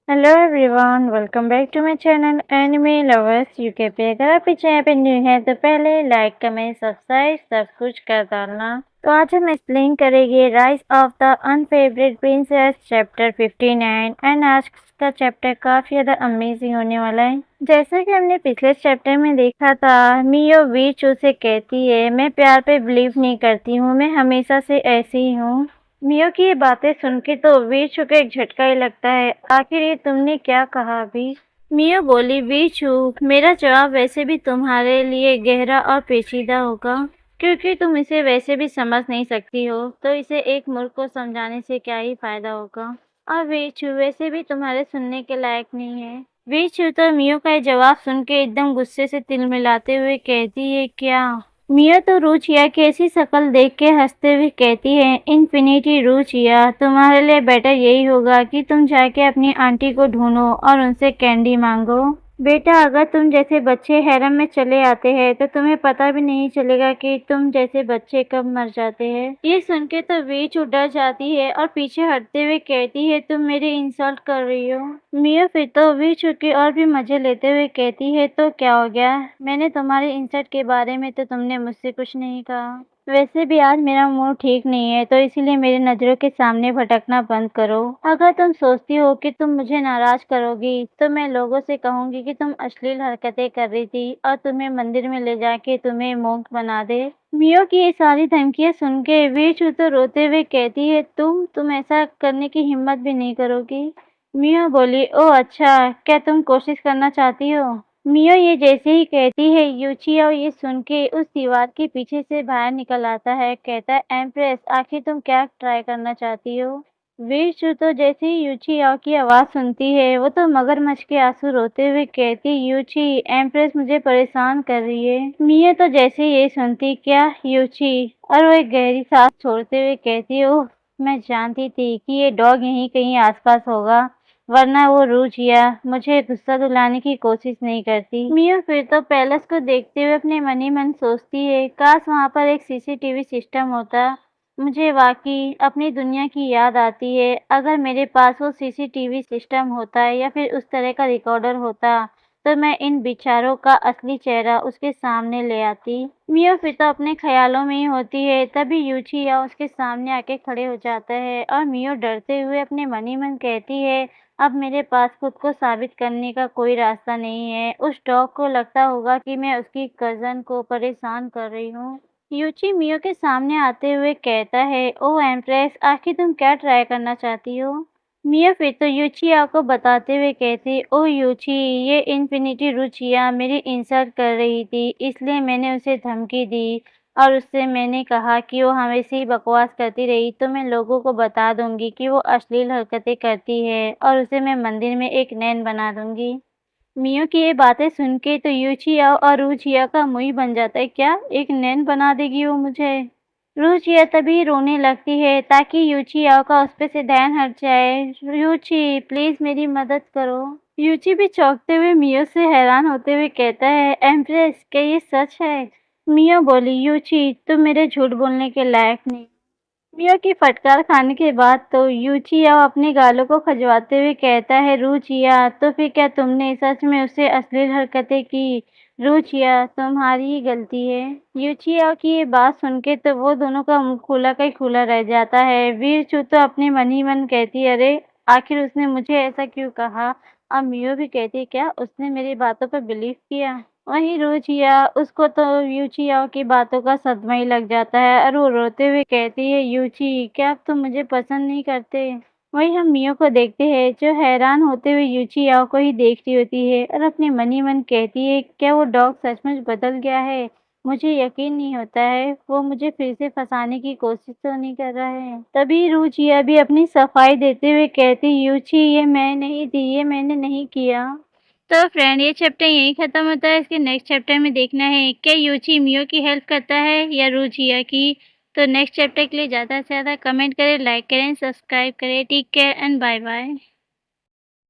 Hello everyone, welcome back to my channel anime lovers UK पे। अगर आप इस चैनल पे न्यू हैं तो पहले लाइक कमेंट सब्सक्राइब सब कुछ कर डालना। तो आज हम एक्सप्लेन करेंगे rise of the unfavourite princess chapter 59 and आज का चैप्टर काफी ज्यादा अमेजिंग होने वाला है। जैसा कि हमने पिछले चैप्टर में देखा था, मियो वीचू से कहती है मैं प्यार पे बिलीव नहीं करती हूँ, मैं हमेशा से ऐसी ही हूँ। मियो की ये बातें सुन के तो वीचू को एक झटका ही लगता है। आखिर ये तुमने क्या कहा अभी? मियो बोली, वीचू मेरा जवाब वैसे भी तुम्हारे लिए गहरा और पेचीदा होगा क्योंकि तुम इसे वैसे भी समझ नहीं सकती हो, तो इसे एक मूर्ख को समझाने से क्या ही फायदा होगा। और वीचू वैसे भी तुम्हारे सुनने के लायक नहीं है। वीचू तो मियो का ये जवाब सुन के एकदम गुस्से से तिलमिलाते हुए कहती है, क्या? मिया तो रुचिया की ऐसी शक्ल देख के हंसते हुए कहती है, इन्फिनिटी रुचिया तुम्हारे लिए बेटर यही होगा कि तुम जाके अपनी आंटी को ढूंढो और उनसे कैंडी मांगो। बेटा अगर तुम जैसे बच्चे हैरम में चले आते हैं तो तुम्हें पता भी नहीं चलेगा कि तुम जैसे बच्चे कब मर जाते हैं। ये सुन के तो वीचू डर जाती है और पीछे हटते हुए कहती है, तुम मेरी इंसल्ट कर रही हो। मिया फिर तो वीचू की और भी मजे लेते हुए कहती है, तो क्या हो गया, मैंने तुम्हारी इंसल्ट के बारे में तो तुमने मुझसे कुछ नहीं कहा। वैसे भी आज मेरा मूड ठीक नहीं है तो इसीलिए मेरी नजरों के सामने भटकना बंद करो। अगर तुम सोचती हो कि तुम मुझे नाराज करोगी तो मैं लोगों से कहूंगी कि तुम अश्लील हरकतें कर रही थी और तुम्हें मंदिर में ले जाके तुम्हें मोंक बना दे। मियो की ये सारी धमकियां सुन के वीचू तो रोते हुए कहती है, तुम ऐसा करने की हिम्मत भी नहीं करोगी। मियो बोली, ओह अच्छा, क्या तुम कोशिश करना चाहती हो? मियो ये जैसे ही कहती है, यूचियाओ ये सुन के उस दीवार के पीछे से बाहर निकल आता है। कहता है, एम्प्रेस आखिर तुम क्या ट्राई करना चाहती हो? वीचू तो जैसे ही यूचियाओ की आवाज सुनती है वो तो मगरमच्छ के आंसू रोते हुए कहती, यूची एम्प्रेस मुझे परेशान कर रही है। मियो तो जैसे ही ये सुनती, क्या यूची, और वो एक गहरी सांस छोड़ते हुए कहती, ओह मैं जानती थी कि ये डॉग यहीं कहीं आसपास होगा, वरना वो रुचिया मुझे गुस्सा दिलाने की कोशिश नहीं करती। मियो फिर तो पैलेस को देखते हुए अपने मन ही मन सोचती है, काश वहाँ पर एक सीसीटीवी सिस्टम होता। मुझे वाकई अपनी दुनिया की याद आती है। अगर मेरे पास वो सीसीटीवी सिस्टम होता है या फिर उस तरह का रिकॉर्डर होता तो मैं इन बेचारों का असली चेहरा उसके सामने ले आती। मियो फिर तो अपने ख्यालों में ही होती है, तभी यूचिया उसके सामने आके खड़े हो जाता है और मियो डरते हुए अपने मन ही मन कहती है, अब मेरे पास खुद को साबित करने का कोई रास्ता नहीं है। उस डॉग को लगता होगा कि मैं उसकी कज़न को परेशान कर रही हूँ। यूची मियो के सामने आते हुए कहता है, ओह एम्प्रेस आखिर तुम क्या ट्राई करना चाहती हो? मियो फिर तो यूचिया को बताते हुए कहती, ओह यूची ये इन्फिनिटी रुचिया मेरी इंसल्ट कर रही थी, इसलिए मैंने उसे धमकी दी और उससे मैंने कहा कि वो हमेशा ही बकवास करती रही तो मैं लोगों को बता दूंगी कि वो अश्लील हरकतें करती है और उसे मैं मंदिर में एक नैन बना दूंगी। मियो की ये बातें सुन के तो यूचिया और रुचिया का मुंह ही बन जाता है, क्या एक नैन बना देगी वो मुझे? रुचिया तभी रोने लगती है ताकि यूचिया का उस पे से ध्यान हट जाए। यूची प्लीज मेरी मदद करो। यूची भी चौंकते हुए मियो से हैरान होते हुए कहता है, एम्प्रेस क्या ये सच है? मियो बोली, यूची तुम मेरे झूठ बोलने के लायक नहीं। मियो की फटकार खाने के बाद तो यूचिया अपने गालों को खजवाते हुए कहता है, रुचिया तो फिर क्या तुमने सच में उससे अश्लील हरकतें की? रुचिया तुम्हारी ही गलती है। यूचिया की ये बात सुन के तो वो दोनों का मुंह खुला का ही खुला रह जाता है। वीरचू तो अपने मन ही मन कहती है, अरे आखिर उसने मुझे ऐसा क्यों कहा? और मियो भी कहती, क्या उसने मेरी बातों पर बिलीव किया? वहीं रुचिया उसको तो यूचिया की बातों का सदमा ही लग जाता है और वो रोते हुए कहती है, यूची क्या अब तुम मुझे पसंद नहीं करते? वहीं हम मियो को देखते हैं जो हैरान होते हुए यूचिया को ही देख रही होती है और अपने मन ही मन कहती है, क्या वो डॉग सचमुच बदल गया है? मुझे यकीन नहीं होता है वो मुझे फिर से फंसाने की कोशिश तो नहीं कर रहा है। तभी रुचिया भी अपनी सफाई देते हुए कहती, यूची ये मैं नहीं थी, ये मैंने नहीं किया। तो फ्रेंड ये चैप्टर यहीं खत्म होता है। इसके नेक्स्ट चैप्टर में देखना है क्या यूची मियो की हेल्प करता है या रुचिया की। तो नेक्स्ट चैप्टर के लिए ज़्यादा से ज़्यादा कमेंट करें, लाइक करें, सब्सक्राइब करें। Take care and bye bye.